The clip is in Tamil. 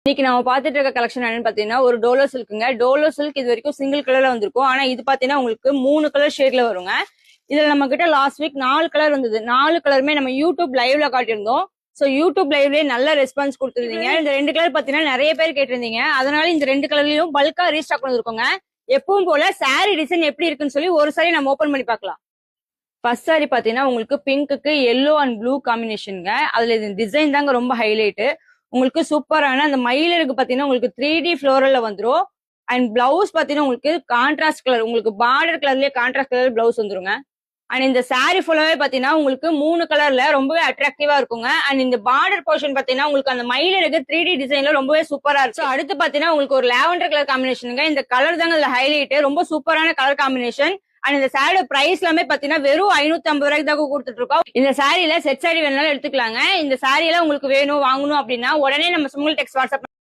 இன்னைக்கு நம்ம பாத்துட்டு இருக்க கலெக்ஷன் என்னன்னு பாத்தீங்கன்னா ஒரு டோலோ சில்க்குங்க. டோலோ சில்க் இது வரைக்கும் சிங்கிள் கலர்ல வந்திருக்கும். ஆனா இது பாத்தீங்கன்னா உங்களுக்கு 3 கலர் ஷேட்ல வருங்க. இதுல நம்ம கிட்ட லாஸ்ட் வீக் 4 கலர் வந்தது. 4 கலருமே நம்ம யூடியூப் லைவ்ல காட்டியிருந்தோம். சோ யூடியூப் லைவ்லயே நல்ல ரெஸ்பான்ஸ் கொடுத்துருந்தீங்க. இந்த 2 கலர் பாத்தீங்கன்னா நிறைய பேர் கேட்டிருந்தீங்க. அதனால இந்த 2 கலர்லயும் பல்கா ரீஸ்டாக் பண்ணிருக்கோங்க. எப்பவும் போல சாரி டிசைன் எப்படி இருக்குன்னு சொல்லி ஒரு சாரி நம்ம ஓபன் பண்ணி பார்க்கலாம். ஃபர்ஸ்ட் சாரி பாத்தீங்கன்னா உங்களுக்கு பிங்க்குக்கு எல்லோ அண்ட் ப்ளூ காம்பினேஷனுங்க. அதுல இந்த டிசைன் தாங்க ரொம்ப ஹைலைட். உங்களுக்கு சூப்பரான அந்த மயிலருக்கு பாத்தீங்கன்னா உங்களுக்கு 3D ஃப்ளோரல்ல வந்துரும். அண்ட் பிளவுஸ் பாத்தீங்கன்னா உங்களுக்கு கான்ட்ராஸ்ட் கலர், உங்களுக்கு பார்டர் கலர்லயே கான்ட்ராஸ்ட் கலர் பிளவுஸ் வந்துருங்க. அண்ட் இந்த சாரி ஃபுல்லாவே பாத்தீங்கன்னா உங்களுக்கு 3 கலர்ல ரொம்பவே அட்ராக்டிவா இருக்குங்க. அண்ட் இந்த பார்டர் போர்ஷன் பாத்தீங்கன்னா உங்களுக்கு அந்த மயிலருக்கு 3D டிசைன்ல ரொம்பவே சூப்பரா இருக்கு. அடுத்து பாத்தீங்கன்னா உங்களுக்கு ஒரு லாவெண்டர் கலர் காம்பினேஷனுங்க. இந்த கலர் தாங்க இதுல ஹைலைட். ரொம்ப சூப்பரான கலர் காம்பினேஷன். அண்ட் இந்த சாரியோட பிரைஸ் எல்லாமே பாத்தீங்கன்னா வெறும் 550 ரூபாய்க்கு தான் கொடுத்துட்டு இருக்கோம். இந்த சாரியில செட் சாரி வேணாலும் எடுத்துக்கலாங்க. இந்த சாரி எல்லாம் உங்களுக்கு வேணும் வாங்கணும் அப்படின்னா உடனே நம்ம ஸ்மால் டெக்ஸ்ட் வாட்ஸ்அப்